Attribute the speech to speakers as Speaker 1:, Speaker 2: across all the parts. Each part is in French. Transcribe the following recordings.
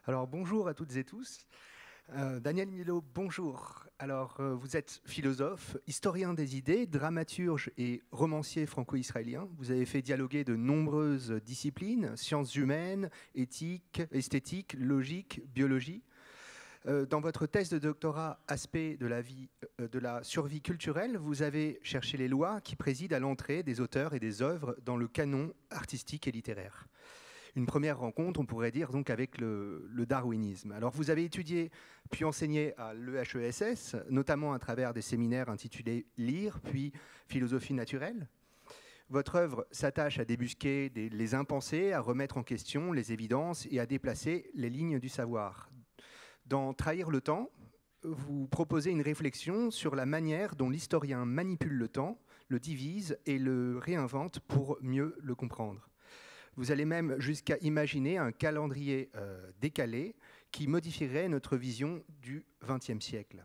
Speaker 1: Alors bonjour à toutes et tous. Daniel Milo, bonjour. Alors vous êtes philosophe, historien des idées, dramaturge et romancier franco-israélien. Vous avez fait dialoguer de nombreuses disciplines, sciences humaines, éthique, esthétique, logique, biologie. Dans votre thèse de doctorat Aspect de la vie, de la survie culturelle, vous avez cherché les lois qui président à l'entrée des auteurs et des œuvres dans le canon artistique et littéraire. Une première rencontre, on pourrait dire, donc avec le darwinisme. Alors vous avez étudié puis enseigné à l'EHESS, notamment à travers des séminaires intitulés Lire, puis Philosophie naturelle. Votre œuvre s'attache à débusquer les impensés, à remettre en question les évidences et à déplacer les lignes du savoir. Dans Trahir le temps, vous proposez une réflexion sur la manière dont l'historien manipule le temps, le divise et le réinvente pour mieux le comprendre. Vous allez même jusqu'à imaginer un calendrier décalé qui modifierait notre vision du XXe siècle.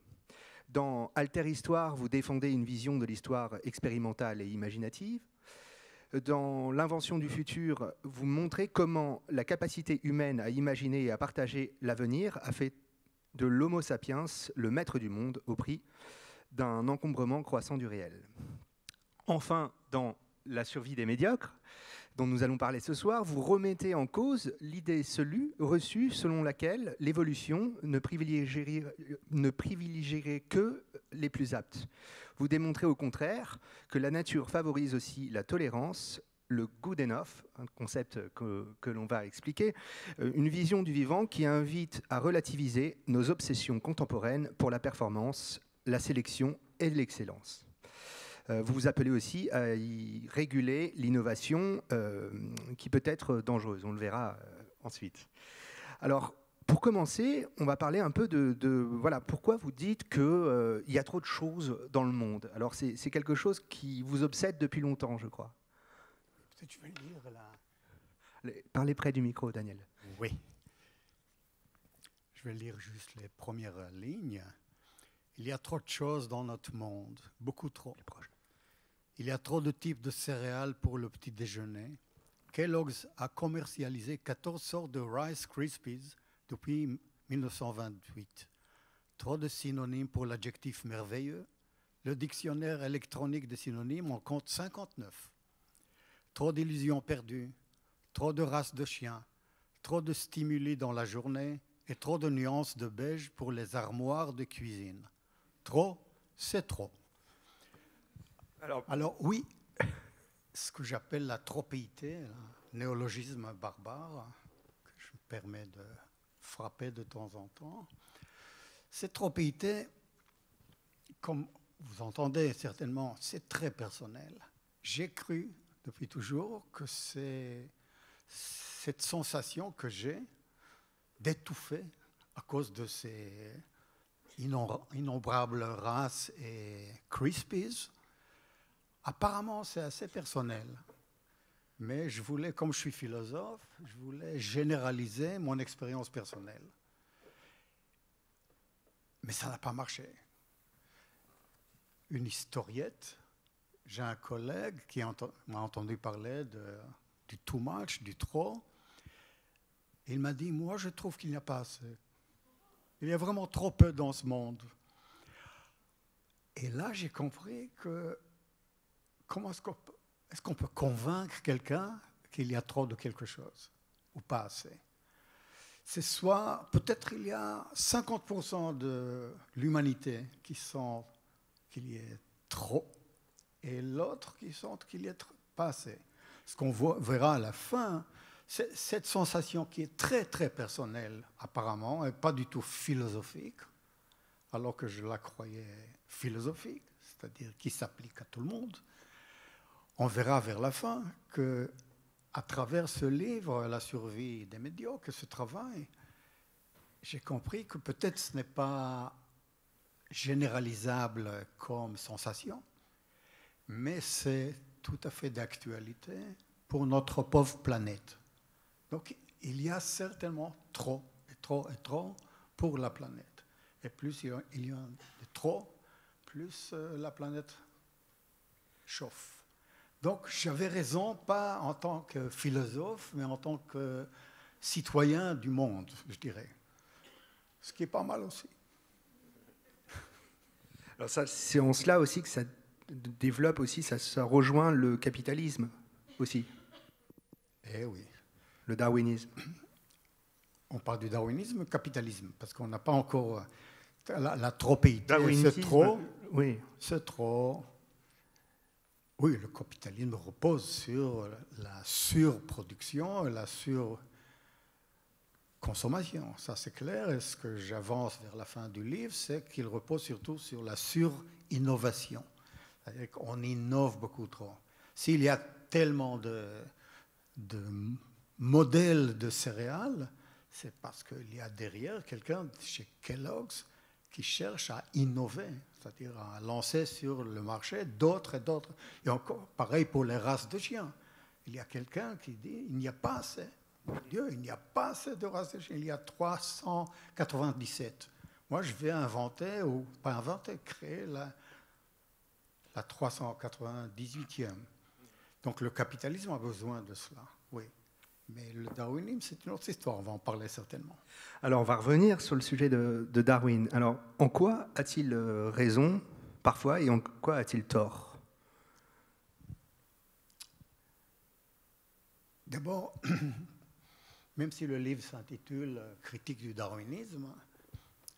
Speaker 1: Dans Alter Histoire, vous défendez une vision de l'histoire expérimentale et imaginative. Dans L'invention du futur, vous montrez comment la capacité humaine à imaginer et à partager l'avenir a fait de l'Homo sapiens le maître du monde au prix d'un encombrement croissant du réel. Enfin, dans La survie des médiocres, dont nous allons parler ce soir, vous remettez en cause l'idée reçue selon laquelle l'évolution ne privilégierait que les plus aptes. Vous démontrez au contraire que la nature favorise aussi la tolérance, le good enough, un concept que l'on va expliquer, une vision du vivant qui invite à relativiser nos obsessions contemporaines pour la performance, la sélection et l'excellence. Vous vous appelez aussi à y réguler l'innovation qui peut être dangereuse. On le verra ensuite. Alors, pour commencer, on va parler un peu voilà, pourquoi vous dites qu'il y a trop de choses dans le monde. Alors, c'est quelque chose qui vous obsède depuis longtemps, je crois.
Speaker 2: Peut-être je vais lire là.
Speaker 1: Parlez près du micro, Daniel.
Speaker 2: Oui. Je vais lire juste les premières lignes. Il y a trop de choses dans notre monde, beaucoup trop. Il y a trop de types de céréales pour le petit déjeuner. Kellogg's a commercialisé 14 sortes de Rice Krispies depuis 1928. Trop de synonymes pour l'adjectif merveilleux. Le dictionnaire électronique des synonymes en compte 59. Trop d'illusions perdues, trop de races de chiens, trop de stimuli dans la journée et trop de nuances de beige pour les armoires de cuisine. Trop, c'est trop. Alors oui, ce que j'appelle la tropéité, un néologisme barbare, que je me permets de frapper de temps en temps, cette tropéité, comme vous entendez certainement, c'est très personnel. J'ai cru depuis toujours que c'est cette sensation que j'ai d'étouffer à cause de ces innombrables races et Krispies. Apparemment, c'est assez personnel. Mais je voulais, comme je suis philosophe, je voulais généraliser mon expérience personnelle. Mais ça n'a pas marché. Une historiette, j'ai un collègue qui m'a entendu parler du too much, du trop. Il m'a dit, moi je trouve qu'il n'y a pas assez. Il y a vraiment trop peu dans ce monde. Et là, j'ai compris que comment est-ce qu'on peut convaincre quelqu'un qu'il y a trop de quelque chose ou pas assez? C'est soit, peut-être il y a 50% de l'humanité qui sent qu'il y ait trop et l'autre qui sent qu'il y ait pas assez. Ce qu'on verra à la fin, c'est cette sensation qui est très très personnelle apparemment et pas du tout philosophique, alors que je la croyais philosophique, c'est-à-dire qui s'applique à tout le monde. On verra vers la fin que, à travers ce livre, La survie des médiocres, ce travail, j'ai compris que peut-être ce n'est pas généralisable comme sensation, mais c'est tout à fait d'actualité pour notre pauvre planète. Donc, il y a certainement trop et trop et trop pour la planète. Et plus il y a de trop, plus la planète chauffe. Donc, j'avais raison, pas en tant que philosophe, mais en tant que citoyen du monde, je dirais. Ce qui est pas mal aussi.
Speaker 1: Alors ça, c'est en cela aussi que ça développe aussi, ça rejoint le capitalisme aussi,
Speaker 2: Eh oui.
Speaker 1: le darwinisme.
Speaker 2: On parle du darwinisme, capitalisme, parce qu'on n'a pas encore la tropéité.
Speaker 1: Darwinisme,
Speaker 2: C'est trop.
Speaker 1: Oui.
Speaker 2: C'est trop. Oui, le capitalisme repose sur la surproduction et la surconsommation. Ça, c'est clair. Et ce que j'avance vers la fin du livre, c'est qu'il repose surtout sur la surinnovation. C'est-à-dire qu'on innove beaucoup trop. S'il y a tellement de modèles de céréales, c'est parce qu'il y a derrière quelqu'un chez Kellogg's qui cherche à innover, c'est-à-dire à lancer sur le marché d'autres et d'autres. Et encore, pareil pour les races de chiens. Il y a quelqu'un qui dit il n'y a pas assez. Mon Dieu, il n'y a pas assez de races de chiens. Il y a 397. Moi, je vais inventer, ou pas inventer, créer la 398e. Donc le capitalisme a besoin de cela, oui. Mais le darwinisme, c'est une autre histoire, on va en parler certainement.
Speaker 1: Alors, on va revenir sur le sujet de Darwin. Alors, en quoi a-t-il raison, parfois, et en quoi a-t-il tort?
Speaker 2: D'abord, même si le livre s'intitule « Critique du darwinisme »,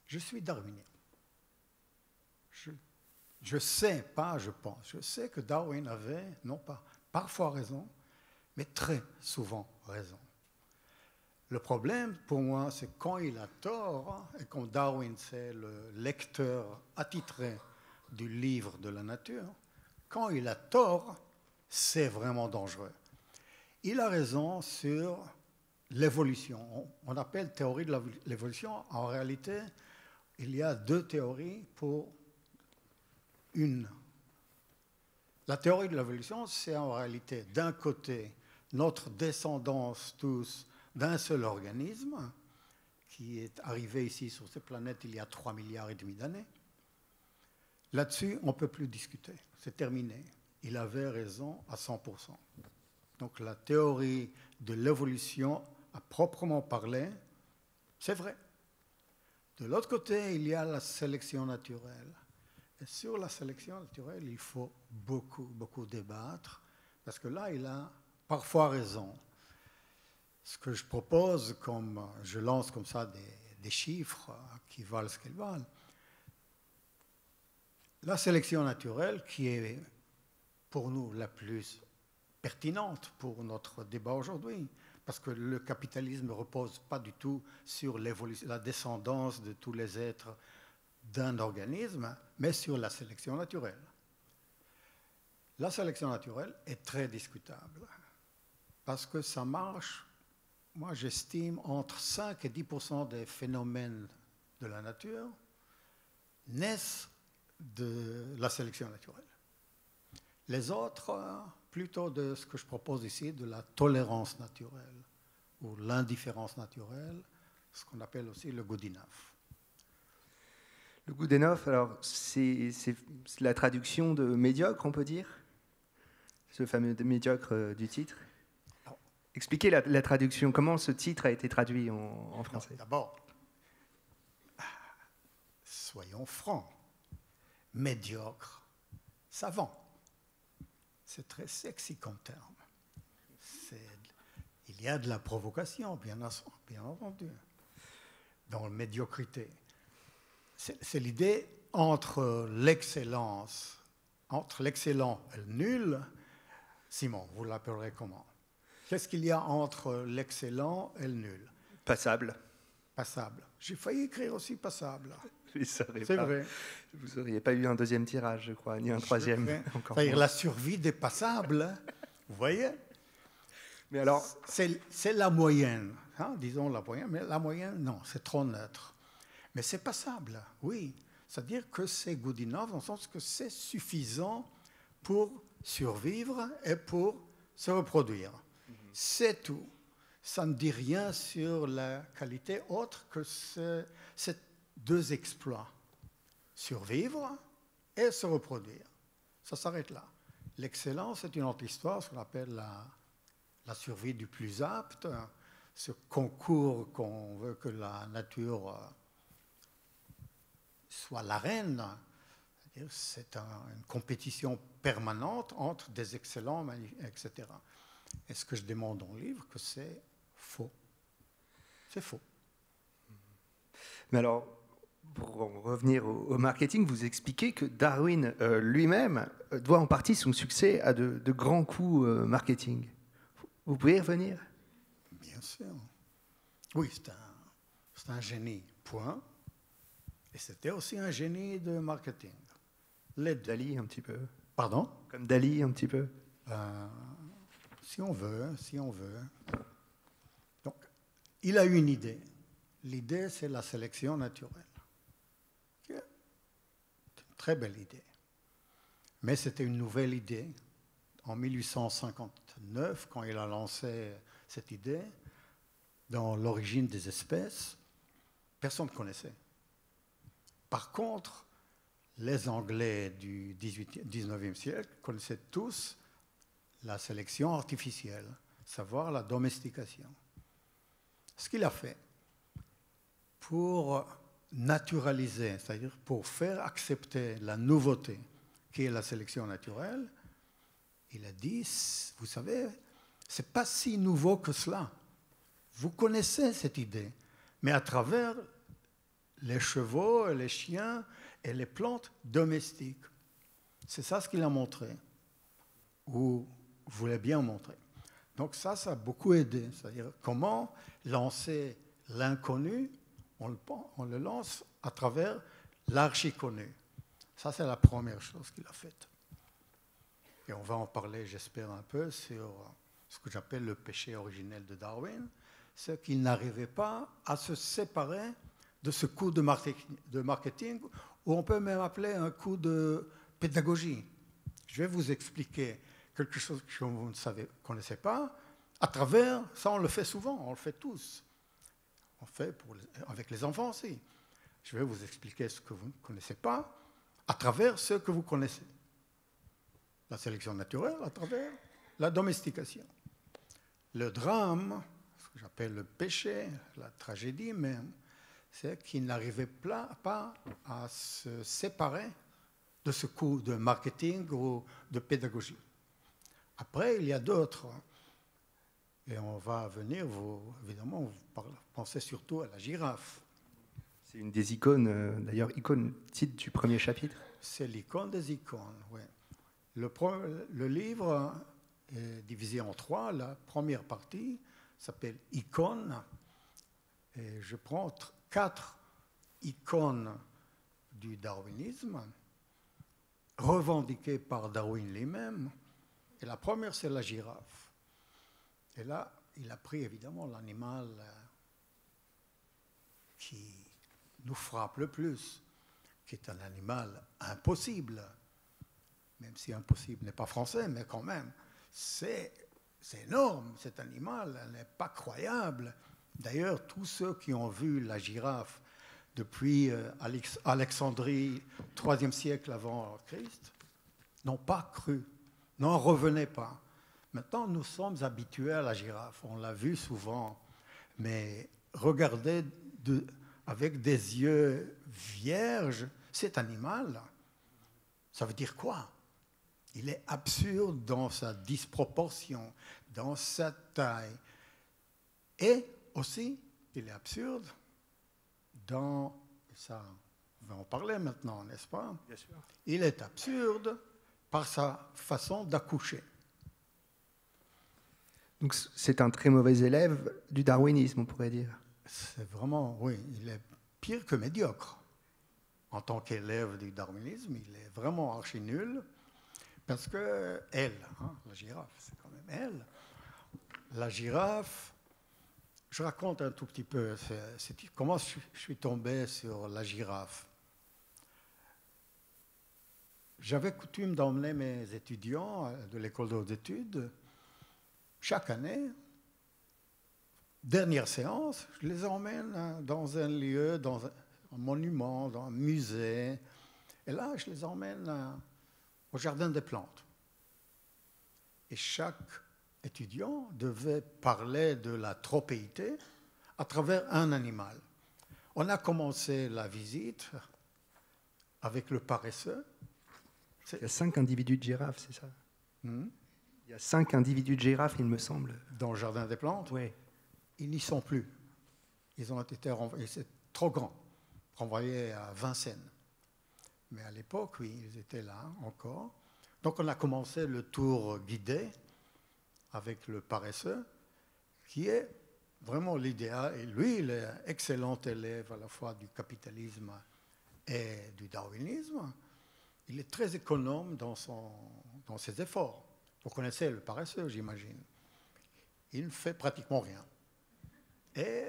Speaker 2: je suis darwinien. Je sais, pas je pense, je sais que Darwin avait, non pas parfois raison, mais très souvent raison. Le problème pour moi, c'est quand il a tort, et quand Darwin, c'est le lecteur attitré du livre de la nature, quand il a tort, c'est vraiment dangereux. Il a raison sur l'évolution. On appelle théorie de l'évolution. En réalité, il y a deux théories pour une. La théorie de l'évolution, c'est en réalité, d'un côté, notre descendance tous d'un seul organisme qui est arrivé ici sur cette planète il y a 3,5 milliards d'années. Là-dessus, on ne peut plus discuter. C'est terminé. Il avait raison à 100%. Donc la théorie de l'évolution, à proprement parler, c'est vrai. De l'autre côté, il y a la sélection naturelle. Et sur la sélection naturelle, il faut beaucoup débattre, parce que là, il a parfois raison. Ce que je propose, comme je lance comme ça des chiffres qui valent ce qu'ils valent, la sélection naturelle, qui est pour nous la plus pertinente pour notre débat aujourd'hui, parce que le capitalisme ne repose pas du tout sur la descendance de tous les êtres d'un organisme, mais sur la sélection naturelle. La sélection naturelle est très discutable, parce que ça marche, moi j'estime, entre 5 et 10% des phénomènes de la nature naissent de la sélection naturelle. Les autres, plutôt de ce que je propose ici, de la tolérance naturelle, ou l'indifférence naturelle, ce qu'on appelle aussi le good enough.
Speaker 1: Le good enough, alors c'est la traduction de médiocre, on peut dire, ce fameux médiocre du titre.
Speaker 2: Non.
Speaker 1: Expliquez la traduction, comment ce titre a été traduit en français.
Speaker 2: D'abord, soyons francs, médiocre, savant. C'est très sexy comme terme. Il y a de la provocation, bien entendu, dans la médiocrité. C'est l'idée entre l'excellence, entre l'excellent et le nul. Simon, vous l'appellerez comment? Qu'est-ce qu'il y a entre l'excellent et le nul?
Speaker 1: Passable.
Speaker 2: Passable. J'ai failli écrire aussi passable.
Speaker 1: C'est
Speaker 2: vrai.
Speaker 1: Vous n'auriez pas eu un deuxième tirage, je crois, ni un troisième.
Speaker 2: C'est-à-dire la survie des passables, vous voyez?
Speaker 1: Mais alors,
Speaker 2: c'est la moyenne, hein, disons la moyenne, mais la moyenne, non, c'est trop neutre. Mais c'est passable, oui. C'est-à-dire que c'est good enough, dans le sens que c'est suffisant pour survivre et pour se reproduire. C'est tout. Ça ne dit rien sur la qualité autre que ces deux exploits. Survivre et se reproduire. Ça s'arrête là. L'excellence, c'est une autre histoire, ce qu'on appelle la survie du plus apte. ce concours qu'on veut que la nature soit la reine. C'est une compétition permanente entre des excellents, etc. Et ce que je demande dans le livre, que c'est faux. C'est faux.
Speaker 1: Mais alors, pour en revenir au marketing, vous expliquez que Darwin lui-même doit en partie son succès à de grands coups marketing. Vous pouvez y revenir?
Speaker 2: Bien sûr. Oui, c'est un génie, point. Et c'était aussi un génie de marketing.
Speaker 1: Dali, un petit peu.
Speaker 2: Pardon?
Speaker 1: Comme Dali, un petit peu.
Speaker 2: Si on veut, si on veut. Donc, il a eu une idée. L'idée, c'est la sélection naturelle. C'est une très belle idée. Mais c'était une nouvelle idée. En 1859, quand il a lancé cette idée, dans l'origine des espèces, personne ne connaissait. Par contre, les Anglais du 19e siècle connaissaient tous la sélection artificielle, savoir la domestication. Ce qu'il a fait pour naturaliser, c'est-à-dire pour faire accepter la nouveauté qui est la sélection naturelle, il a dit, vous savez, ce n'est pas si nouveau que cela. Vous connaissez cette idée, mais à travers les chevaux, les chiens et les plantes domestiques. C'est ça ce qu'il a montré, ou voulait bien montrer. Donc ça a beaucoup aidé. C'est-à-dire comment lancer l'inconnu, on le lance à travers l'archi-connu. Ça, c'est la première chose qu'il a faite. Et on va en parler, j'espère, un peu sur ce que j'appelle le péché originel de Darwin, c'est qu'il n'arrivait pas à se séparer de ce coup de marketing, ou on peut même appeler un coup de pédagogie. Je vais vous expliquer quelque chose que vous ne connaissez pas. À travers, ça on le fait souvent, on le fait tous. On fait avec les enfants aussi. Je vais vous expliquer ce que vous ne connaissez pas à travers ce que vous connaissez. La sélection naturelle à travers la domestication. Le drame, ce que j'appelle le péché, la tragédie même, c'est qu'il n'arrivait pas à se séparer de ce coup de marketing ou de pédagogie. Après, il y a d'autres. Et on va venir, évidemment, vous pensez surtout à la girafe.
Speaker 1: C'est une des icônes, d'ailleurs, icône titre du premier chapitre.
Speaker 2: C'est l'icône des icônes, oui. Le livre est divisé en 3. La première partie s'appelle Icônes. Et je prends 4 icônes du darwinisme, revendiquées par Darwin lui-même. Et la première, c'est la girafe. Et là, il a pris évidemment l'animal qui nous frappe le plus, qui est un animal impossible, même si impossible n'est pas français, mais quand même, c'est énorme, cet animal, elle n'est pas croyable. D'ailleurs, tous ceux qui ont vu la girafe depuis Alexandrie, 3e siècle avant Christ, n'ont pas cru, n'en revenaient pas. Maintenant, nous sommes habitués à la girafe, on l'a vu souvent, mais regardez avec des yeux vierges cet animal, ça veut dire quoi? Il est absurde dans sa disproportion, dans sa taille, et aussi, il est absurde dans, ça, on va en parler maintenant, n'est-ce pas?
Speaker 1: Bien sûr.
Speaker 2: Il est absurde par sa façon d'accoucher.
Speaker 1: Donc c'est un très mauvais élève du darwinisme, on pourrait dire.
Speaker 2: C'est vraiment, oui, il est pire que médiocre. En tant qu'élève du darwinisme, il est vraiment archi nul, parce que elle, la girafe, c'est quand même elle. La girafe, je raconte un tout petit peu comment je suis tombé sur la girafe. J'avais coutume d'emmener mes étudiants de l'école de hautes études. Chaque année, dernière séance, je les emmène dans un lieu, dans un monument, dans un musée. Et là, je les emmène au jardin des plantes. Et chaque étudiants devaient parler de la tropéité à travers un animal. On a commencé la visite avec le paresseux.
Speaker 1: Il y a 5 individus de girafes, c'est ça?
Speaker 2: Il
Speaker 1: y a 5 individus de girafes, il me semble.
Speaker 2: Dans le jardin des plantes?
Speaker 1: Oui.
Speaker 2: Ils n'y sont plus. Ils ont été renvoyés, c'est trop grand, renvoyés à Vincennes. Mais à l'époque, oui, ils étaient là encore. Donc on a commencé le tour guidé avec le paresseux, qui est vraiment l'idéal. Et lui, il est un excellent élève à la fois du capitalisme et du darwinisme. Il est très économe dans ses efforts. Vous connaissez le paresseux, j'imagine. Il ne fait pratiquement rien. Et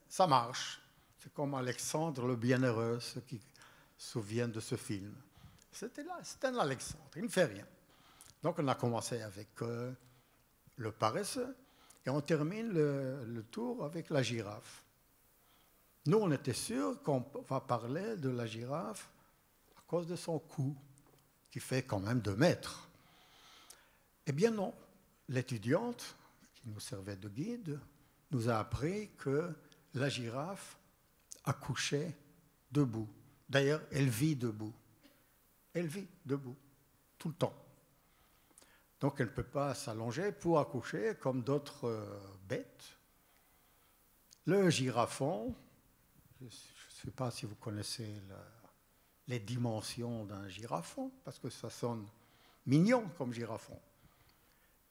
Speaker 2: ça marche. C'est comme Alexandre le Bienheureux, ceux qui se souviennent de ce film. C'était un Alexandre, il ne fait rien. Donc on a commencé avec le paresseux et on termine le tour avec la girafe. Nous, on était sûrs qu'on va parler de la girafe à cause de son cou, qui fait quand même 2 mètres. Eh bien non, l'étudiante qui nous servait de guide nous a appris que la girafe accouchait debout. D'ailleurs, elle vit debout. Elle vit debout, tout le temps. Donc elle ne peut pas s'allonger pour accoucher comme d'autres bêtes. Le girafon, je ne sais pas si vous connaissez les dimensions d'un girafon, parce que ça sonne mignon comme girafon.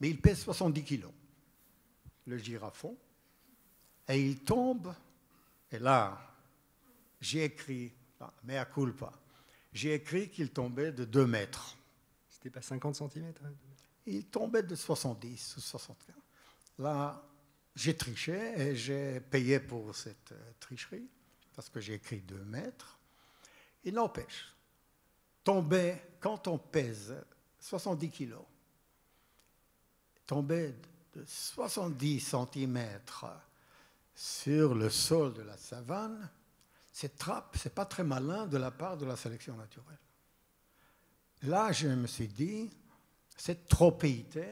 Speaker 2: Mais il pèse 70 kilos, le girafon. Et il tombe, et là, j'ai écrit, mea culpa, j'ai écrit qu'il tombait de 2 mètres.
Speaker 1: C'était pas 50 cm?
Speaker 2: Il tombait de 70 ou 75. Là, j'ai triché et j'ai payé pour cette tricherie, parce que j'ai écrit 2 mètres. Il n'empêche, tomber, quand on pèse 70 kilos, tomber de 70 cm sur le sol de la savane, c'est pas très malin de la part de la sélection naturelle. Là, je me suis dit, cette tropéité,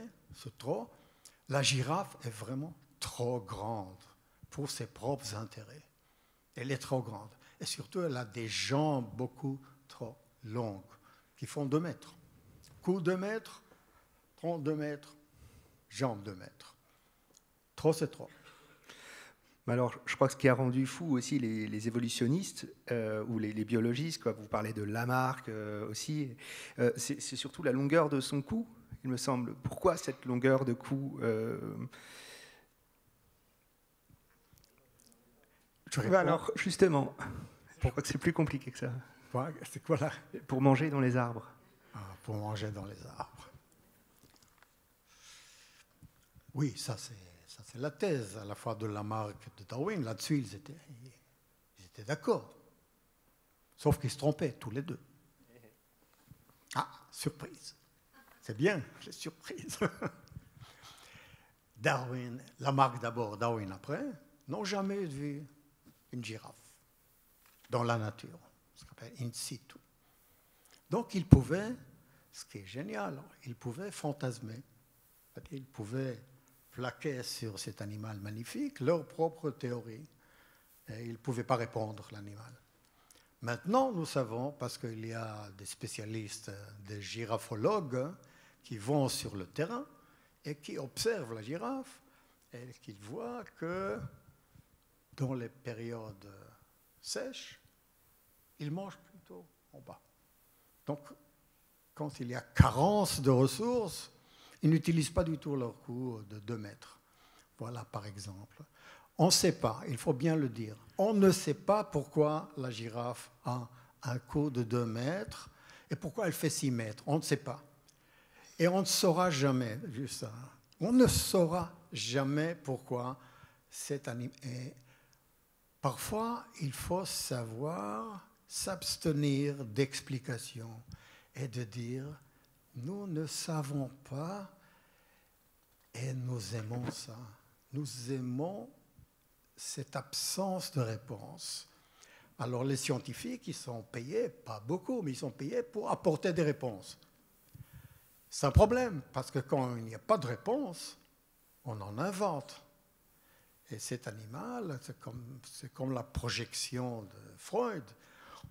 Speaker 2: la girafe est vraiment trop grande pour ses propres intérêts. Elle est trop grande. Et surtout, elle a des jambes beaucoup trop longues, qui font 2 mètres. Cou 2 mètres, tronc 2 mètres, jambes 2 mètres. Trop, c'est trop.
Speaker 1: Alors, je crois que ce qui a rendu fou aussi les évolutionnistes ou les biologistes, quoi, vous parlez de Lamarck aussi, c'est surtout la longueur de son cou, il me semble. Pourquoi cette longueur de cou Alors, justement, je crois que c'est plus compliqué que ça.
Speaker 2: C'est quoi là?
Speaker 1: Pour manger dans les arbres.
Speaker 2: Pour manger dans les arbres. Oui, ça c'est la thèse à la fois de Lamarck et de Darwin. Là-dessus, ils étaient d'accord. Sauf qu'ils se trompaient tous les deux. Ah, surprise. C'est bien, les surprises. Darwin, Lamarck d'abord, Darwin après, n'ont jamais vu une girafe dans la nature, ce qu'on appelle in situ. Donc ils pouvaient, ce qui est génial, ils pouvaient fantasmer, ils pouvaient plaquer sur cet animal magnifique leur propre théorie, et ils ne pouvaient pas répondre, l'animal. Maintenant, nous savons, parce qu'il y a des spécialistes, des girafologues, qui vont sur le terrain et qui observent la girafe, et qui voient que dans les périodes sèches, ils mangent plutôt en bas. Donc, quand il y a carence de ressources, ils n'utilisent pas du tout leur cou de 2 mètres. Voilà, par exemple. On ne sait pas, il faut bien le dire, on ne sait pas pourquoi la girafe a un cou de 2 mètres et pourquoi elle fait 6 mètres. On ne sait pas. Et on ne saura jamais, juste ça, on ne saura jamais pourquoi cet animal... Parfois, il faut savoir s'abstenir d'explications et de dire « nous ne savons pas et nous aimons ça. Nous aimons cette absence de réponse. » Alors les scientifiques, ils sont payés, pas beaucoup, mais ils sont payés pour apporter des réponses. C'est un problème, parce que quand il n'y a pas de réponse, on en invente. Et cet animal, c'est comme la projection de Freud.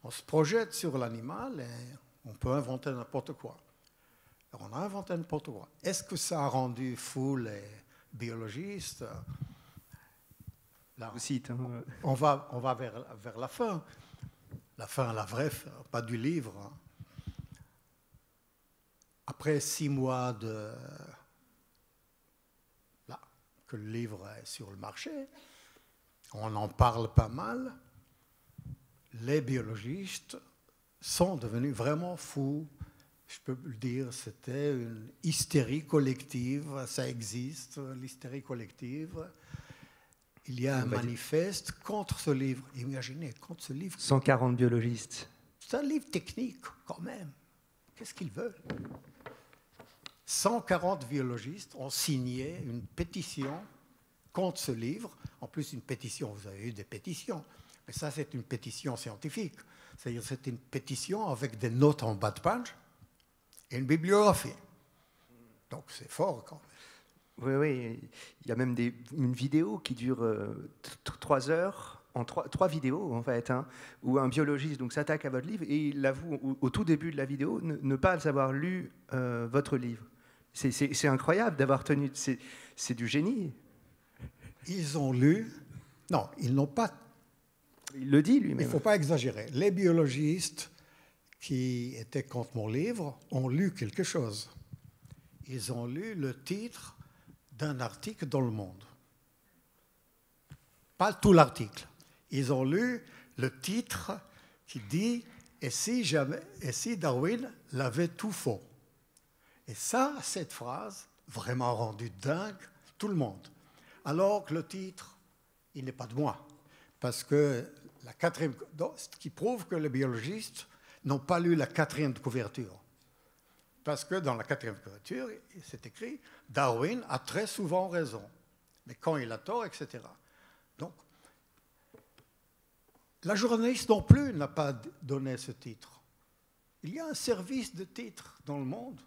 Speaker 2: On se projette sur l'animal et on peut inventer n'importe quoi. Alors on a inventé n'importe quoi. Est-ce que ça a rendu fous les biologistes? Là,
Speaker 1: cite, hein.
Speaker 2: on va vers la fin. La fin, la vraie fin, pas du livre. Après 6 mois que le livre est sur le marché, on en parle pas mal, les biologistes sont devenus vraiment fous. Je peux le dire, c'était une hystérie collective, ça existe, l'hystérie collective. Il y a un manifeste contre ce livre. Imaginez, contre ce livre.
Speaker 1: 140 biologistes.
Speaker 2: C'est un livre technique, quand même. Qu'est-ce qu'ils veulent? 140 biologistes ont signé une pétition contre ce livre. En plus, une pétition, vous avez eu des pétitions. Mais ça, c'est une pétition scientifique. C'est-à-dire, c'est une pétition avec des notes en bas de page et une bibliographie. Donc, c'est fort, quand même.
Speaker 1: Oui, oui. Il y a même une vidéo qui dure 3 heures, en 3 vidéos en fait, hein, où un biologiste donc, s'attaque à votre livre et il avoue au tout début de la vidéo ne pas avoir lu votre livre. C'est incroyable d'avoir tenu... C'est du génie.
Speaker 2: Ils ont lu... Non, ils n'ont pas...
Speaker 1: Il le dit lui-même.
Speaker 2: Il ne faut pas exagérer. Les biologistes qui étaient contre mon livre ont lu quelque chose. Ils ont lu le titre d'un article dans Le Monde. Pas tout l'article. Ils ont lu le titre qui dit « Et si Darwin l'avait tout faux ?» Et ça, cette phrase, vraiment rendu dingue tout le monde. Alors que le titre, il n'est pas de moi. Parce que la 4e... Ce qui prouve que les biologistes n'ont pas lu la 4e couverture. Parce que dans la 4e couverture, c'est écrit « Darwin a très souvent raison, mais quand il a tort, etc. » Donc, la journaliste non plus n'a pas donné ce titre. Il y a un service de titres dans le monde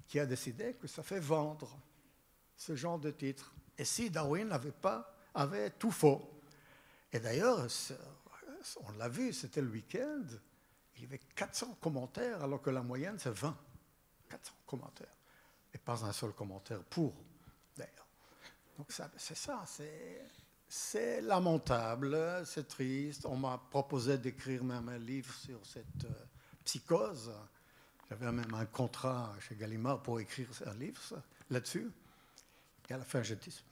Speaker 2: qui a décidé que ça fait vendre ce genre de titre. Et si Darwin avait tout faux. Et d'ailleurs, on l'a vu, c'était le week-end, il y avait 400 commentaires, alors que la moyenne, c'est 20. 400 commentaires. Et pas un seul commentaire pour, d'ailleurs. Donc c'est ça, c'est lamentable, c'est triste. On m'a proposé d'écrire même un livre sur cette psychose. J'avais même un contrat chez Gallimard pour écrire un livre là-dessus. Et à la fin, je dis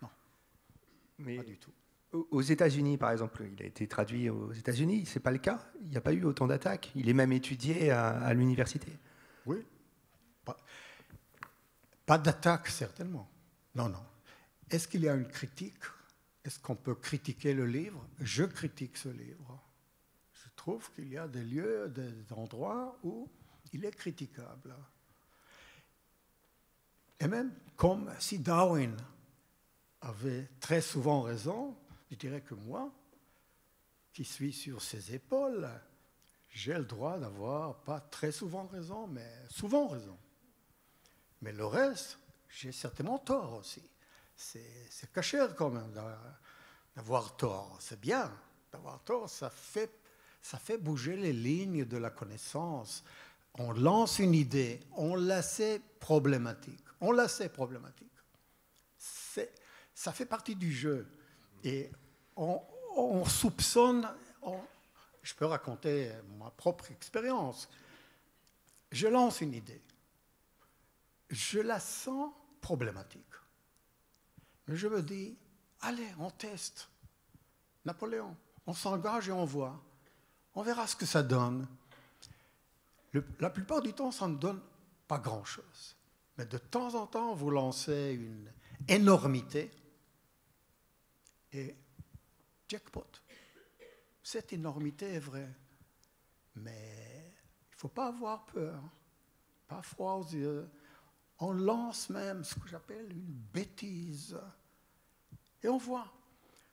Speaker 2: non,
Speaker 1: mais
Speaker 2: pas du tout.
Speaker 1: Aux États-Unis, par exemple, il a été traduit aux États-Unis, c'est pas le cas. Il n'y a pas eu autant d'attaques. Il est même étudié à l'université.
Speaker 2: Oui. Pas d'attaque, certainement. Non, non. Est-ce qu'il y a une critique? Est-ce qu'on peut critiquer le livre? Je critique ce livre. Je trouve qu'il y a des lieux, des endroits où il est critiquable. Et même comme si Darwin avait très souvent raison, je dirais que moi, qui suis sur ses épaules, j'ai le droit d'avoir pas très souvent raison, mais souvent raison. Mais le reste, j'ai certainement tort aussi. C'est caché quand même d'avoir tort. C'est bien d'avoir tort, ça fait bouger les lignes de la connaissance. On lance une idée, on la sait problématique. On la sait problématique. Ça fait partie du jeu. Et on soupçonne... Je peux raconter ma propre expérience. Je lance une idée. Je la sens problématique. Mais je me dis, allez, on teste. Napoléon, on s'engage et on voit. On verra ce que ça donne. La plupart du temps, ça ne donne pas grand-chose. Mais de temps en temps, vous lancez une énormité et jackpot. Cette énormité est vraie. Mais il ne faut pas avoir peur, pas froid aux yeux. On lance même ce que j'appelle une bêtise. Et on voit.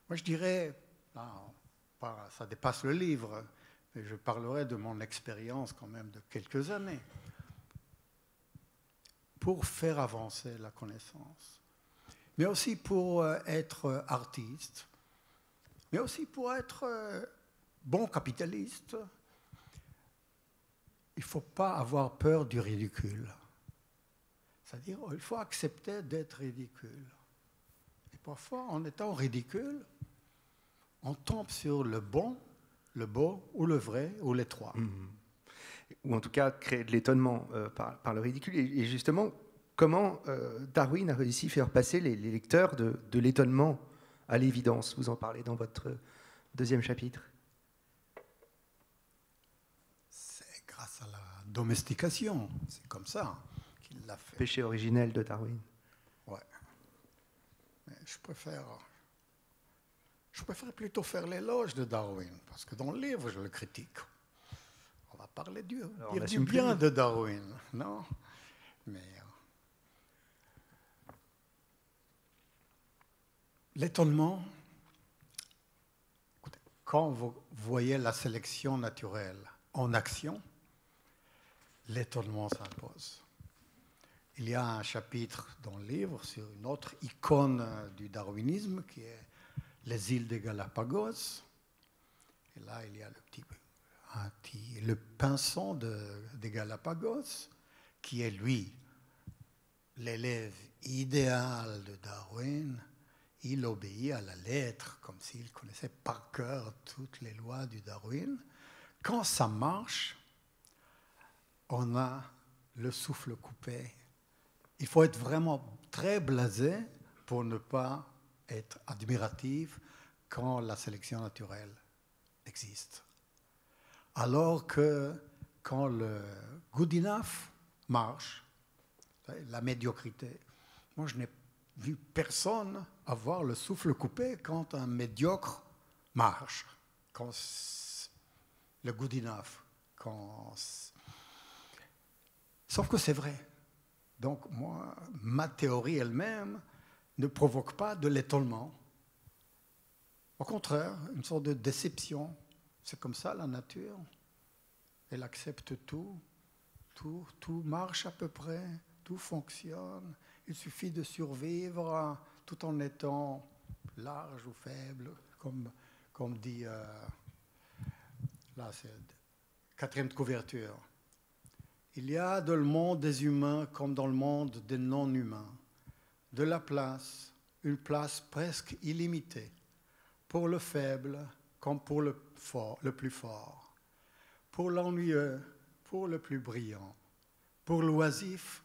Speaker 2: Moi, je dirais, ça dépasse le livre, mais je parlerai de mon expérience quand même de quelques années. Pour faire avancer la connaissance, mais aussi pour être artiste, mais aussi pour être bon capitaliste. Il ne faut pas avoir peur du ridicule. C'est-à-dire, il faut accepter d'être ridicule. Et parfois, en étant ridicule, on tombe sur le bon, le beau ou le vrai, ou les trois.
Speaker 1: Ou en tout cas, créer de l'étonnement par le ridicule. Et justement, comment Darwin a réussi à faire passer les lecteurs de l'étonnement à l'évidence? Vous en parlez dans votre deuxième chapitre.
Speaker 2: C'est grâce à la domestication, c'est comme ça qu'il l'a fait.
Speaker 1: Péché originel de Darwin.
Speaker 2: Ouais. Mais je préfère plutôt faire l'éloge de Darwin, parce que dans le livre, je le critique. On va parler dire du bien de Darwin, non? Mais l'étonnement, écoutez, quand vous voyez la sélection naturelle en action, l'étonnement s'impose. Il y a un chapitre dans le livre sur une autre icône du darwinisme qui est les îles des Galapagos. Et là, il y a le pinson des Galapagos, qui est lui, l'élève idéal de Darwin. Il obéit à la lettre, comme s'il connaissait par cœur toutes les lois du Darwin. Quand ça marche, on a le souffle coupé. Il faut être vraiment très blasé pour ne pas être admiratif quand la sélection naturelle existe. Alors que quand le good enough marche, la médiocrité, moi je n'ai vu personne avoir le souffle coupé quand un médiocre marche, quand le good enough, sauf que c'est vrai. Donc moi, ma théorie elle-même ne provoque pas de l'étonnement. Au contraire, une sorte de déception. C'est comme ça la nature. Elle accepte tout. Tout marche à peu près, tout fonctionne. Il suffit de survivre tout en étant large ou faible, comme dit là, c'est quatrième de couverture. Il y a dans le monde des humains comme dans le monde des non-humains de la place, une place presque illimitée, pour le faible comme pour le plus fort, pour l'ennuyeux, pour le plus brillant, pour l'oisif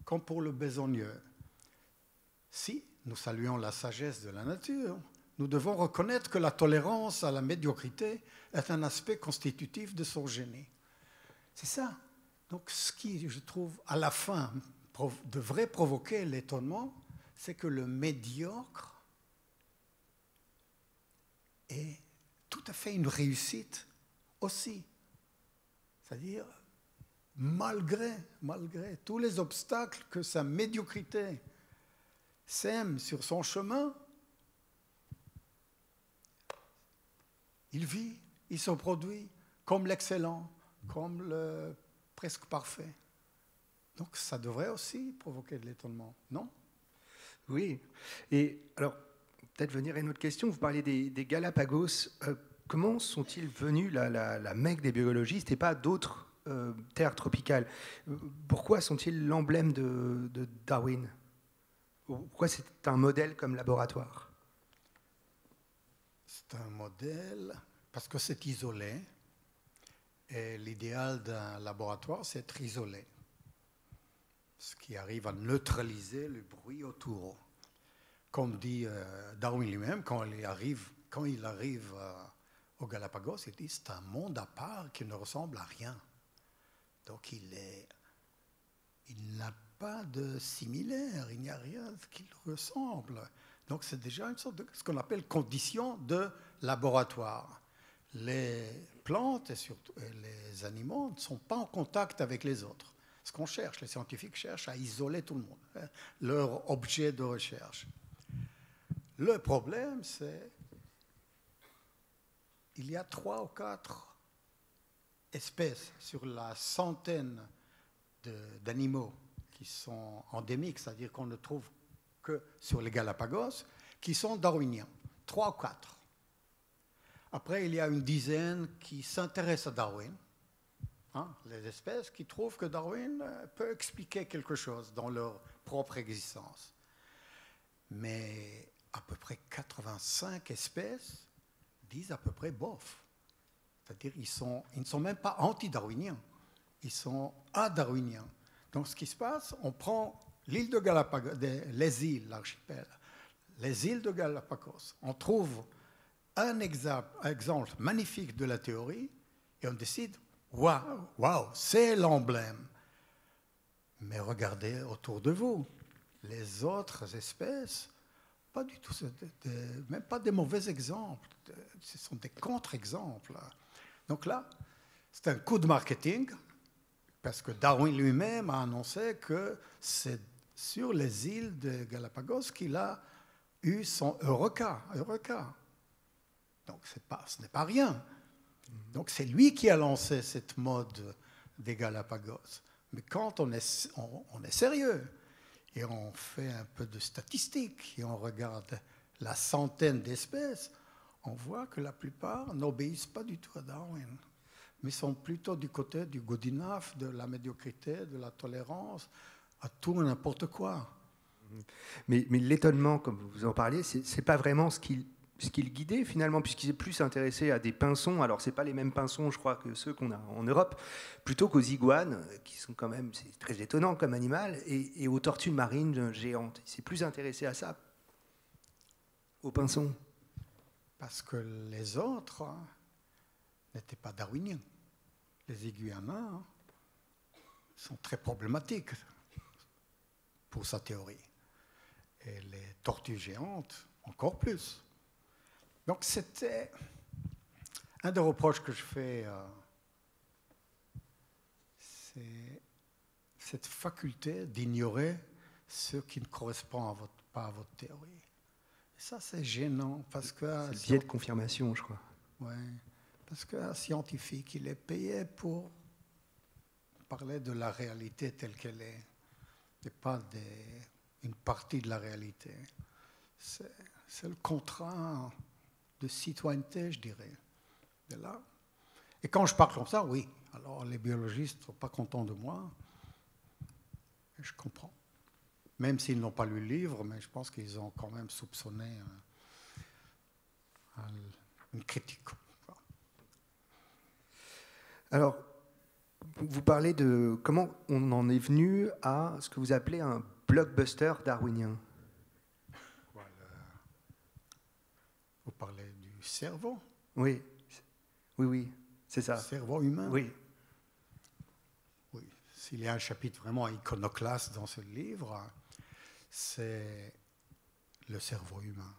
Speaker 2: comme pour le besogneux. Si nous saluons la sagesse de la nature, nous devons reconnaître que la tolérance à la médiocrité est un aspect constitutif de son génie. C'est ça. Donc ce qui, je trouve, à la fin, devrait provoquer l'étonnement, c'est que le médiocre est tout à fait une réussite aussi. C'est-à-dire, malgré tous les obstacles que sa médiocrité sème sur son chemin, il vit, il se produit comme l'excellent, comme le presque parfait. Donc ça devrait aussi provoquer de l'étonnement, non?
Speaker 1: Oui. Et alors, peut-être venir à une autre question. Vous parlez des Galapagos. Comment sont-ils venus la Mecque des biologistes et pas d'autres terres tropicales? Pourquoi sont-ils l'emblème de Darwin? Pourquoi c'est un modèle comme laboratoire?
Speaker 2: C'est un modèle parce que c'est isolé. Et l'idéal d'un laboratoire, c'est être isolé. Ce qui arrive à neutraliser le bruit autour. Comme dit Darwin lui-même, quand il arrive aux Galapagos, il dit c'est un monde à part qui ne ressemble à rien. Donc il n'a pas de similaire, il n'y a rien qui le ressemble. Donc c'est déjà une sorte de ce qu'on appelle condition de laboratoire. Les plantes et surtout les animaux ne sont pas en contact avec les autres. Ce qu'on cherche, les scientifiques cherchent à isoler tout le monde, leur objet de recherche. Le problème, c'est qu'il y a 3 ou 4 espèces sur la centaine d'animaux qui sont endémiques, c'est-à-dire qu'on ne trouve que sur les Galapagos, qui sont darwiniens, 3 ou 4. Après, il y a une dizaine qui s'intéressent à Darwin, les espèces qui trouvent que Darwin peut expliquer quelque chose dans leur propre existence. Mais à peu près 85 espèces disent à peu près bof. C'est-à-dire ils ne sont même pas anti-darwiniens, ils sont adarwiniens. Donc ce qui se passe, on prend l'île de Galapagos, les îles, l'archipel, les îles de Galapagos, on trouve un exemple magnifique de la théorie et on décide, waouh, c'est l'emblème. Mais regardez autour de vous, les autres espèces, pas du tout, même pas des mauvais exemples, ce sont des contre-exemples. Donc là, c'est un coup de marketing, parce que Darwin lui-même a annoncé que c'est sur les îles de Galapagos qu'il a eu son Eureka. Donc ce n'est pas rien. Donc c'est lui qui a lancé cette mode des Galapagos. Mais quand on est sérieux et on fait un peu de statistiques et on regarde la centaine d'espèces, on voit que la plupart n'obéissent pas du tout à Darwin, mais sont plutôt du côté du good enough, de la médiocrité, de la tolérance, à tout et n'importe quoi.
Speaker 1: Mais l'étonnement, comme vous en parliez, ce n'est pas vraiment ce qui le guidait finalement, puisqu'il s'est plus intéressé à des pinsons. Alors, ce n'est pas les mêmes pinsons, je crois, que ceux qu'on a en Europe, plutôt qu'aux iguanes, qui sont quand même, c'est très étonnant comme animal, et aux tortues marines géantes. Il s'est plus intéressé à ça, aux pinsons.
Speaker 2: Parce que les autres n'étaient pas darwiniens. Les iguanas sont très problématiques pour sa théorie. Et les tortues géantes, encore plus. Donc c'était un des reproches que je fais, c'est cette faculté d'ignorer ce qui ne correspond pas à votre théorie. Et ça, c'est gênant parce que...
Speaker 1: C'est le biais de confirmation, je crois.
Speaker 2: Oui, parce qu'un scientifique, il est payé pour parler de la réalité telle qu'elle est, et pas une partie de la réalité. C'est le contrat de citoyenneté, je dirais. Et là. Et quand je parle comme ça, oui, alors les biologistes ne sont pas contents de moi. Et je comprends. Même s'ils n'ont pas lu le livre, mais je pense qu'ils ont quand même soupçonné une critique.
Speaker 1: Alors, vous parlez de comment on en est venu à ce que vous appelez un blockbuster darwinien.
Speaker 2: Vous parlez du cerveau?
Speaker 1: Oui, c'est ça.
Speaker 2: Le cerveau humain?
Speaker 1: Oui.
Speaker 2: Oui. S'il y a un chapitre vraiment iconoclaste dans ce livre, c'est le cerveau humain.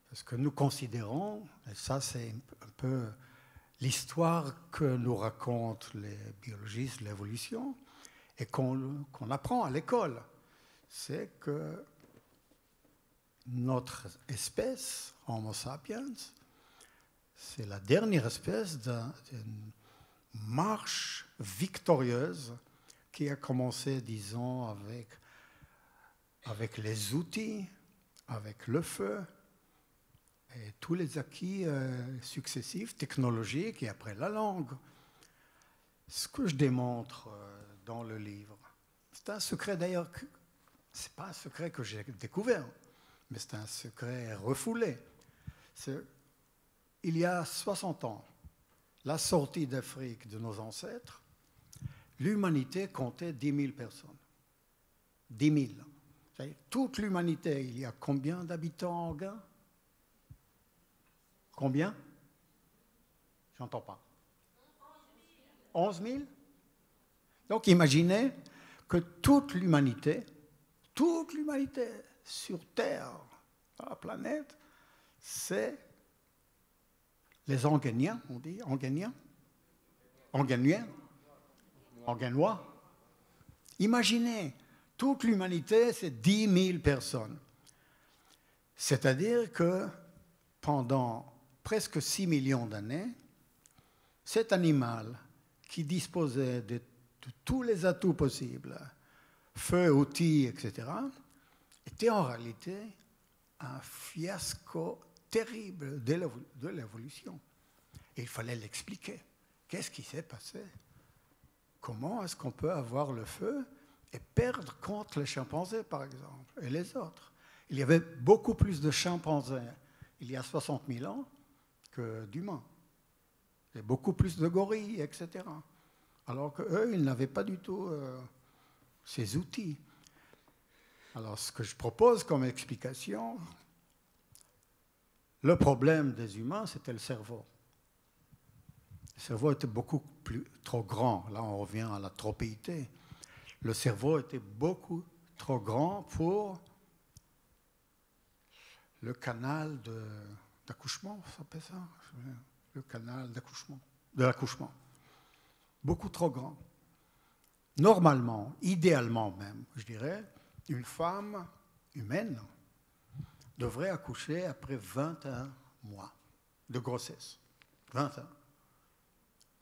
Speaker 2: Parce que nous considérons, et ça c'est un peu l'histoire que nous racontent les biologistes de l'évolution et qu'on apprend à l'école, c'est que notre espèce, Homo sapiens, c'est la dernière espèce d'une marche victorieuse qui a commencé, disons, avec les outils, avec le feu, et tous les acquis successifs, technologiques, et après la langue. Ce que je démontre dans le livre, c'est un secret d'ailleurs, ce n'est pas un secret que j'ai découvert, mais c'est un secret refoulé. Il y a 60 ans, la sortie d'Afrique de nos ancêtres, l'humanité comptait 10 000 personnes. 10 000. C'est-à-dire, toute l'humanité, il y a combien d'habitants en Gain? Combien? J'entends pas. 11 000. Donc imaginez que toute l'humanité sur Terre, sur la planète, c'est les Anguéniens, on dit Anguéniens? Anguéniens? Anguénois? Imaginez, toute l'humanité, c'est 10 000 personnes. C'est-à-dire que pendant presque 6 millions d'années, cet animal qui disposait de tous les atouts possibles, feu, outils, etc., était en réalité un fiasco terrible de l'évolution. Et il fallait l'expliquer. Qu'est-ce qui s'est passé? Comment est-ce qu'on peut avoir le feu et perdre contre les chimpanzés, par exemple, et les autres? Il y avait beaucoup plus de chimpanzés il y a 60 000 ans que d'humains. Il y a beaucoup plus de gorilles, etc. Alors qu'eux, ils n'avaient pas du tout ces outils. Alors, ce que je propose comme explication, le problème des humains, c'était le cerveau. Le cerveau était trop grand. Là, on revient à la tropéité. Le cerveau était beaucoup trop grand pour le canal d'accouchement, ça s'appelle ça? Le canal de l'accouchement. Beaucoup trop grand. Normalement, idéalement même, je dirais, une femme humaine devrait accoucher après 21 mois de grossesse. 21.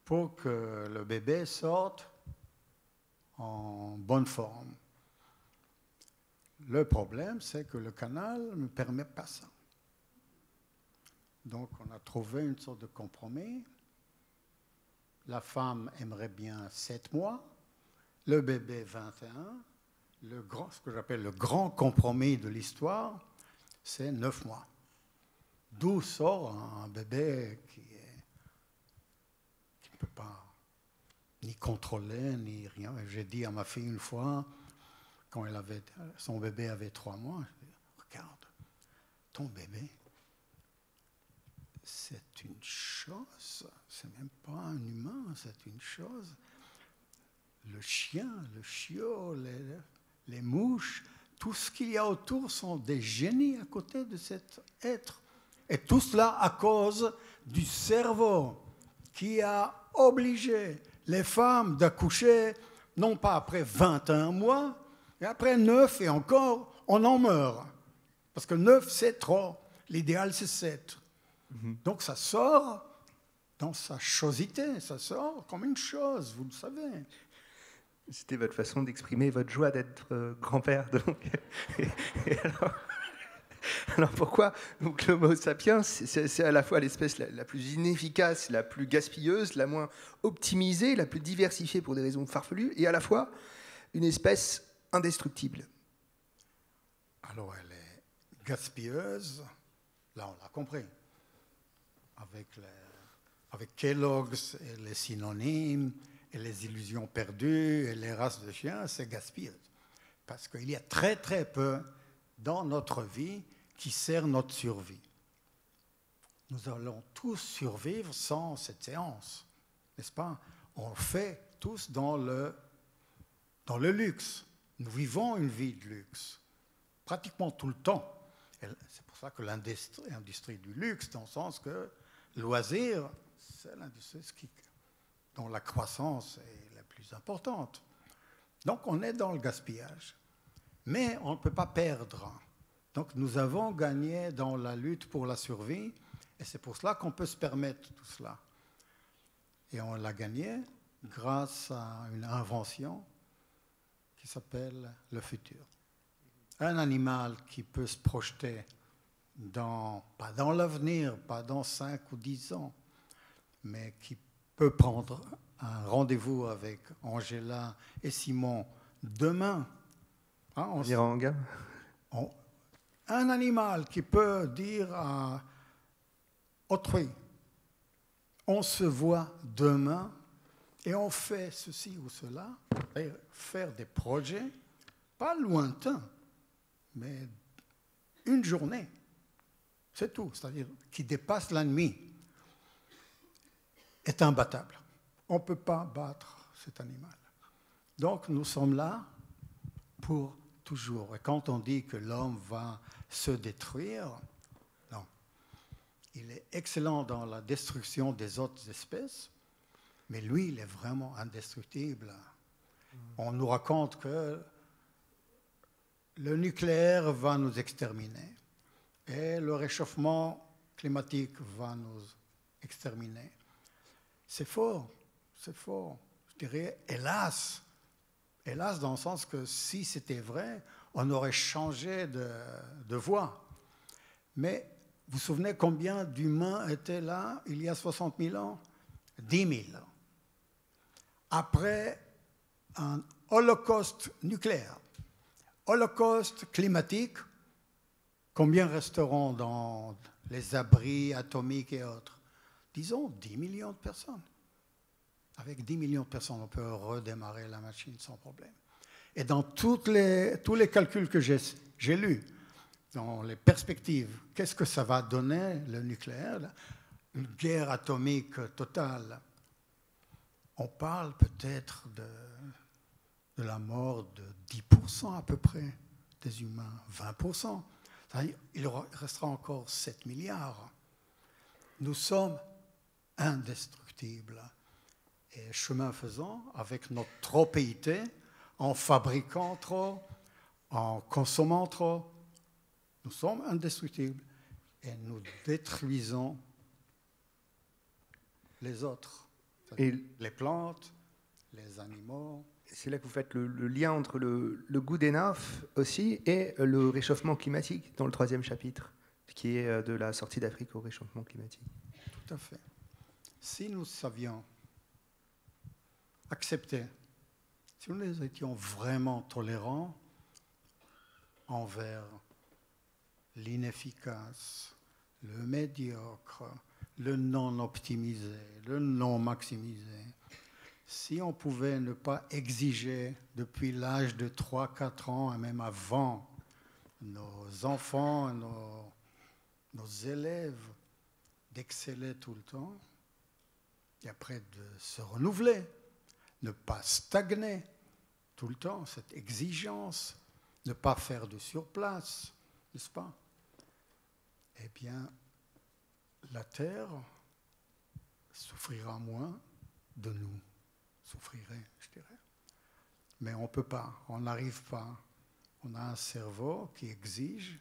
Speaker 2: Pour que le bébé sorte en bonne forme. Le problème, c'est que le canal ne permet pas ça. Donc, on a trouvé une sorte de compromis. La femme aimerait bien 7 mois, le bébé 21. Ce que j'appelle le grand compromis de l'histoire, c'est 9 mois. D'où sort un bébé qui ne peut pas ni contrôler, ni rien. J'ai dit à ma fille une fois, quand son bébé avait 3 mois, je dis, regarde, ton bébé, c'est une chose, c'est même pas un humain, c'est une chose. Le chien, le chiot, les mouches, tout ce qu'il y a autour sont des génies à côté de cet être. Et tout cela à cause du cerveau qui a obligé les femmes d'accoucher, non pas après 21 mois, mais après 9 et encore, on en meurt. Parce que 9, c'est trop. L'idéal, c'est 7. Donc ça sort dans sa chosité, ça sort comme une chose, vous le savez.
Speaker 1: C'était votre façon d'exprimer votre joie d'être grand-père. Donc. Et alors pourquoi donc, l'Homo sapiens, c'est à la fois l'espèce la plus inefficace, la plus gaspilleuse, la moins optimisée, la plus diversifiée pour des raisons farfelues, et à la fois une espèce indestructible?
Speaker 2: Alors elle est gaspilleuse, là on l'a compris. Avec Kellogg's et les synonymes et les illusions perdues et les races de chiens, c'est gaspilleux. Parce qu'il y a très très peu dans notre vie qui sert notre survie. Nous allons tous survivre sans cette séance, n'est-ce pas? On le fait tous dans le luxe. Nous vivons une vie de luxe, pratiquement tout le temps. Et c'est pour ça que l'industrie du luxe, dans le sens que loisir, c'est l'industrie dont la croissance est la plus importante. Donc on est dans le gaspillage. Mais on ne peut pas perdre. Donc nous avons gagné dans la lutte pour la survie, et c'est pour cela qu'on peut se permettre tout cela. Et on l'a gagné grâce à une invention qui s'appelle le futur. Un animal qui peut se projeter pas dans l'avenir, pas dans 5 ou 10 ans, mais qui peut prendre un rendez-vous avec Angela et Simon demain. Hein, un animal qui peut dire à autrui, on se voit demain et on fait ceci ou cela, et faire des projets, pas lointains, mais une journée. C'est tout, c'est-à-dire qui dépasse la nuit, est imbattable. On ne peut pas battre cet animal. Donc nous sommes là pour toujours. Et quand on dit que l'homme va se détruire, non. Il est excellent dans la destruction des autres espèces, mais lui, il est vraiment indestructible. On nous raconte que le nucléaire va nous exterminer. Et le réchauffement climatique va nous exterminer. C'est faux, c'est faux. Je dirais hélas. Hélas dans le sens que si c'était vrai, on aurait changé de voie. Mais vous vous souvenez combien d'humains étaient là il y a 60 000 ans? 10 000. Après un holocauste nucléaire, holocauste climatique, combien resteront dans les abris atomiques et autres? Disons 10 millions de personnes. Avec 10 millions de personnes, on peut redémarrer la machine sans problème. Et dans tous les calculs que j'ai lus, dans les perspectives, qu'est-ce que ça va donner, le nucléaire, une guerre atomique totale? On parle peut-être de la mort de 10% à peu près des humains, 20%. C'est-à-dire, il restera encore 7 milliards. Nous sommes indestructibles. Et chemin faisant, avec notre tropéité, en fabriquant trop, en consommant trop, nous sommes indestructibles et nous détruisons les autres,
Speaker 1: Et
Speaker 2: les plantes, les animaux.
Speaker 1: c'est là que vous faites le lien entre le good enough aussi et le réchauffement climatique dans le 3e chapitre, qui est de la sortie d'Afrique au réchauffement climatique.
Speaker 2: Tout à fait. Si nous savions accepter, si nous étions vraiment tolérants envers l'inefficace, le médiocre, le non optimisé, le non maximisé, si on pouvait ne pas exiger depuis l'âge de 3-4 ans et même avant nos enfants, nos élèves d'exceller tout le temps et après de se renouveler, ne pas stagner tout le temps, cette exigence, ne pas faire de surplace, n'est-ce pas? Eh bien, la Terre souffrira moins de nous, souffrirait, je dirais. Mais on ne peut pas, on n'arrive pas. On a un cerveau qui exige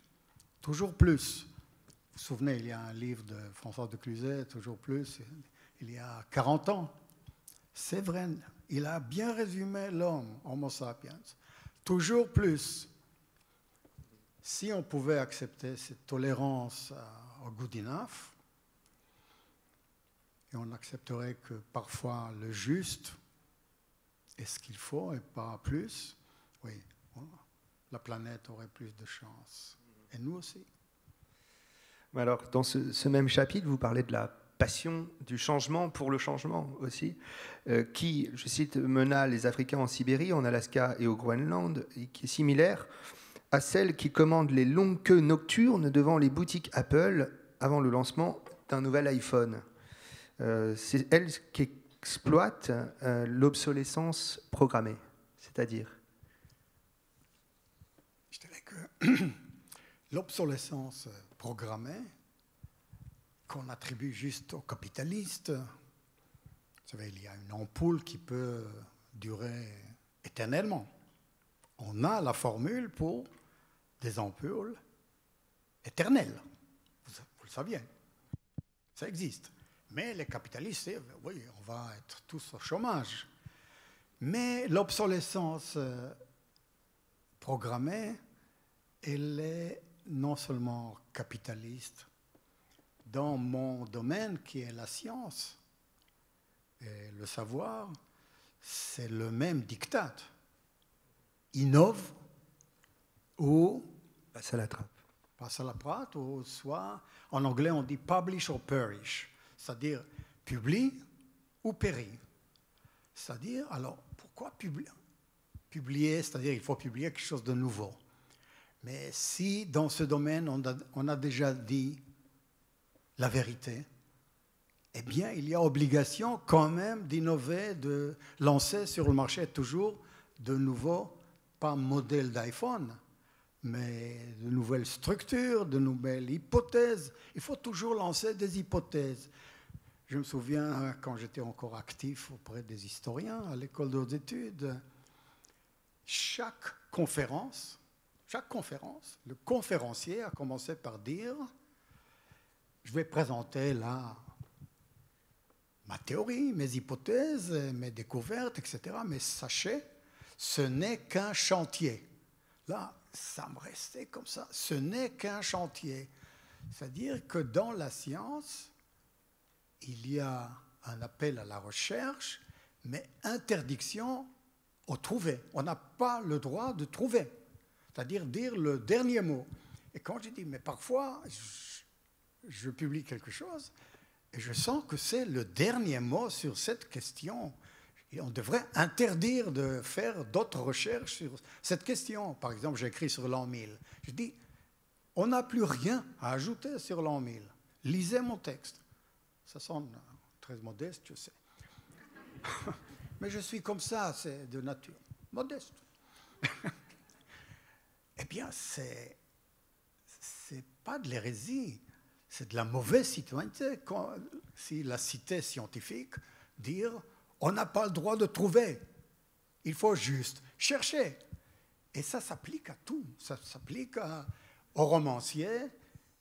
Speaker 2: toujours plus. Vous vous souvenez, il y a un livre de François de Cluzet, toujours plus, il y a 40 ans. C'est vrai, il a bien résumé l'homme, Homo sapiens. Toujours plus. Si on pouvait accepter cette tolérance au good enough, et on accepterait que parfois le juste est ce qu'il faut et pas plus, oui, la planète aurait plus de chance. Et nous aussi.
Speaker 1: Alors, dans ce même chapitre, vous parlez de la passion du changement pour le changement aussi, qui, je cite, mena les Africains en Sibérie, en Alaska et au Groenland, et qui est similaire à celle qui commande les longues queues nocturnes devant les boutiques Apple avant le lancement d'un nouvel iPhone. C'est elle qui exploite l'obsolescence programmée, c'est-à-dire?
Speaker 2: Je dirais que l'obsolescence programmée, qu'on attribue juste aux capitalistes, vous savez, il y a une ampoule qui peut durer éternellement. On a la formule pour des ampoules éternelles. Vous le saviez, ça existe. Mais les capitalistes disent, oui, on va être tous au chômage. Mais l'obsolescence programmée, elle est non seulement capitaliste. Dans mon domaine, qui est la science et le savoir, c'est le même diktat. Innove ou
Speaker 1: Passe à la trappe.
Speaker 2: Passe à la trappe, ou soit, en anglais, on dit publish or perish, c'est-à-dire publie ou périt. C'est-à-dire, alors, pourquoi publier? C'est-à-dire, il faut publier quelque chose de nouveau. Mais si, dans ce domaine, on a déjà dit la vérité, eh bien, il y a obligation quand même d'innover, de lancer sur le marché toujours de nouveaux, pas modèles d'iPhone, mais de nouvelles structures, de nouvelles hypothèses. Il faut toujours lancer des hypothèses. Je me souviens, quand j'étais encore actif auprès des historiens à l'école de hautes études, chaque conférence, le conférencier a commencé par dire « Je vais présenter là ma théorie, mes hypothèses, mes découvertes, etc. Mais sachez, ce n'est qu'un chantier. » Là, ça me restait comme ça. Ce n'est qu'un chantier. C'est-à-dire que dans la science, il y a un appel à la recherche, mais interdiction au trouver. On n'a pas le droit de trouver, c'est-à-dire dire le dernier mot. Et quand je dis, mais parfois, je publie quelque chose et je sens que c'est le dernier mot sur cette question. Et on devrait interdire de faire d'autres recherches sur cette question. Par exemple, j'ai écrit sur l'an 1000. Je dis, on n'a plus rien à ajouter sur l'an 1000. Lisez mon texte. Ça sonne très modeste, je sais. Mais je suis comme ça, c'est de nature. Modeste. Eh bien, c'est pas de l'hérésie, c'est de la mauvaise citoyenneté. Si la cité scientifique dire on n'a pas le droit de trouver, il faut juste chercher. Et ça s'applique à tout. Ça s'applique aux romanciers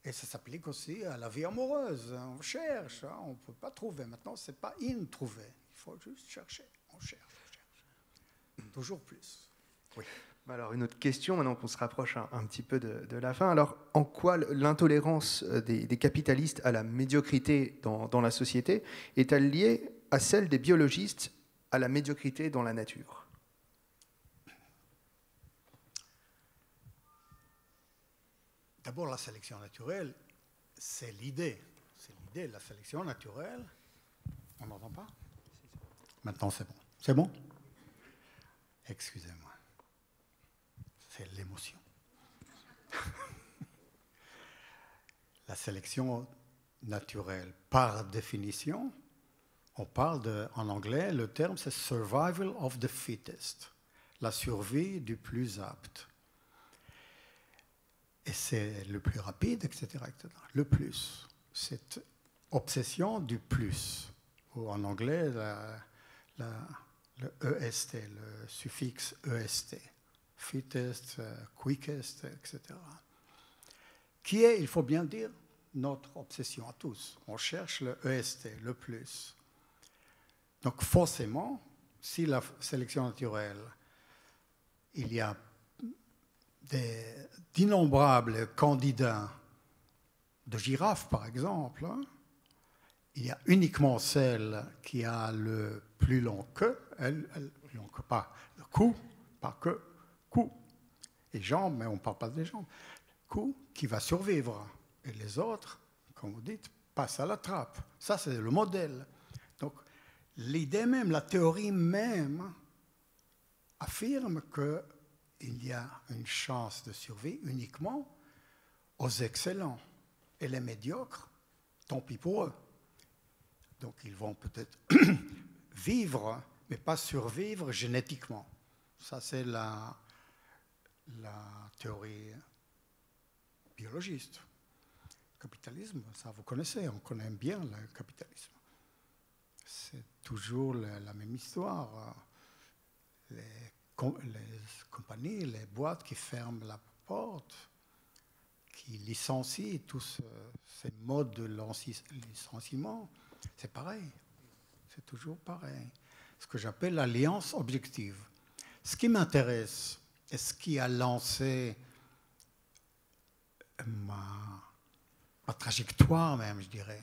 Speaker 2: et ça s'applique aussi à la vie amoureuse. On cherche, on ne peut pas trouver. Maintenant, ce n'est pas in trouver. Il faut juste chercher. On cherche. Toujours plus. Oui.
Speaker 1: Alors, une autre question, maintenant qu'on se rapproche un petit peu de la fin. Alors, en quoi l'intolérance des capitalistes à la médiocrité dans la société est-elle liée à celle des biologistes à la médiocrité dans la nature?
Speaker 2: D'abord, la sélection naturelle, c'est l'idée. C'est l'idée de la sélection naturelle. On n'entend pas? Maintenant, c'est bon. C'est bon? Excusez-moi. C'est l'émotion. La sélection naturelle, par définition, on parle en anglais, le terme c'est survival of the fittest, la survie du plus apte. Et c'est le plus rapide, etc., etc. Le plus, cette obsession du plus, ou en anglais, le EST, le suffixe EST, fittest, quickest, etc. Qui est, il faut bien dire, notre obsession à tous. On cherche le EST, le plus. Donc forcément, si la sélection naturelle, il y a d'innombrables candidats de girafes, par exemple, il y a uniquement celle qui a le plus long queue, pas le cou, pas queue, cou. Et jambes, mais on ne parle pas des jambes. Cou qui va survivre. Et les autres, comme vous dites, passent à la trappe. Ça, c'est le modèle. Donc, l'idée même, la théorie même, affirme qu'il y a une chance de survie uniquement aux excellents. Et les médiocres, tant pis pour eux. Donc, ils vont peut-être vivre, mais pas survivre génétiquement. Ça, c'est la théorie biologiste. Le capitalisme, ça vous connaissez, on connaît bien le capitalisme. C'est toujours la même histoire. Les compagnies, les boîtes qui ferment la porte, qui licencient tous ces modes de licenciement, c'est pareil. C'est toujours pareil. Ce que j'appelle l'alliance objective. Ce qui m'intéresse et ce qui a lancé ma trajectoire même, je dirais,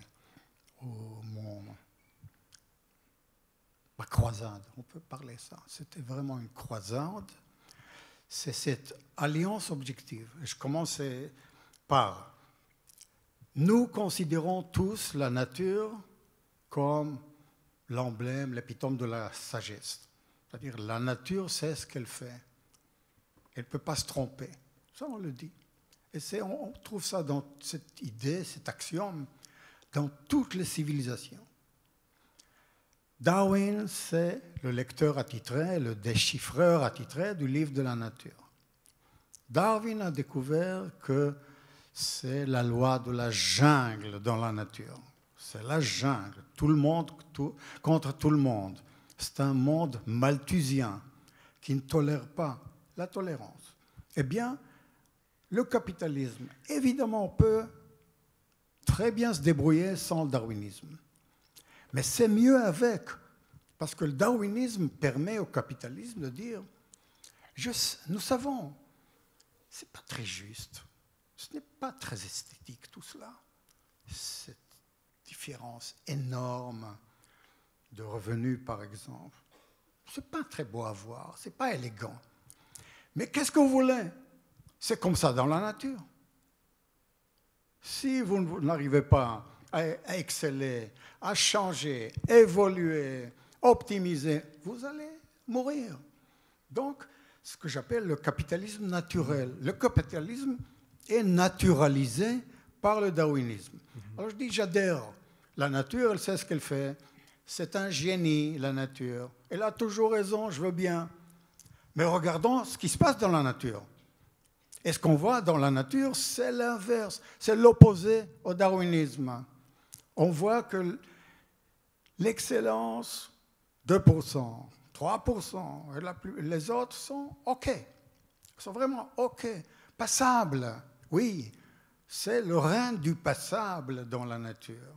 Speaker 2: ma croisade, on peut parler ça. C'était vraiment une croisade. C'est cette alliance objective. Je commençais par, nous considérons tous la nature comme l'emblème, l'épitome de la sagesse. C'est-à-dire la nature sait ce qu'elle fait. Elle ne peut pas se tromper. Ça, on le dit. Et on trouve ça dans cette idée, cet axiome, dans toutes les civilisations. Darwin, c'est le lecteur attitré, le déchiffreur attitré du livre de la nature. Darwin a découvert que c'est la loi de la jungle dans la nature. C'est la jungle, tout le monde contre tout le monde. C'est un monde malthusien qui ne tolère pas la tolérance. Eh bien, le capitalisme, évidemment, peut très bien se débrouiller sans le darwinisme. Mais c'est mieux avec, parce que le darwinisme permet au capitalisme de dire nous savons ce n'est pas très juste. Ce n'est pas très esthétique tout cela. Cette différence énorme de revenus, par exemple. Ce n'est pas très beau à voir, ce n'est pas élégant. Mais qu'est-ce que vous voulez? C'est comme ça dans la nature. Si vous n'arrivez pas à exceller, à changer, évoluer, optimiser, vous allez mourir. Donc, ce que j'appelle le capitalisme naturel. Le capitalisme est naturalisé par le darwinisme. Alors je dis, j'adhère. La nature, elle sait ce qu'elle fait. C'est un génie, la nature. Elle a toujours raison, je veux bien. Mais regardons ce qui se passe dans la nature. Et ce qu'on voit dans la nature, c'est l'inverse. C'est l'opposé au darwinisme. On voit que l'excellence, 2%, 3%, et les autres sont OK. Ils sont vraiment OK. Passables, oui. C'est le règne du passable dans la nature,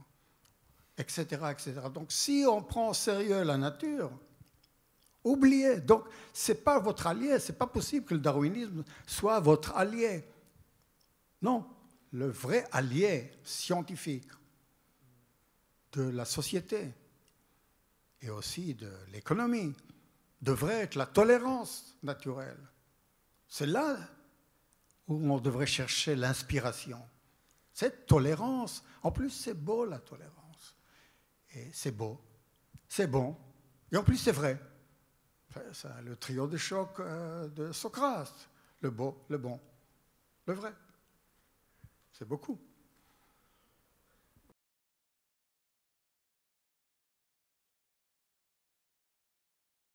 Speaker 2: etc., etc. Donc, si on prend au sérieux la nature, oubliez. Donc, ce n'est pas votre allié. Ce n'est pas possible que le darwinisme soit votre allié. Non, le vrai allié scientifique de la société et aussi de l'économie devrait être la tolérance naturelle. C'est là où on devrait chercher l'inspiration. Cette tolérance, en plus c'est beau la tolérance. Et c'est beau, c'est bon, et en plus c'est vrai. C'est le trio de choc de Socrate, le beau, le bon, le vrai. C'est beaucoup.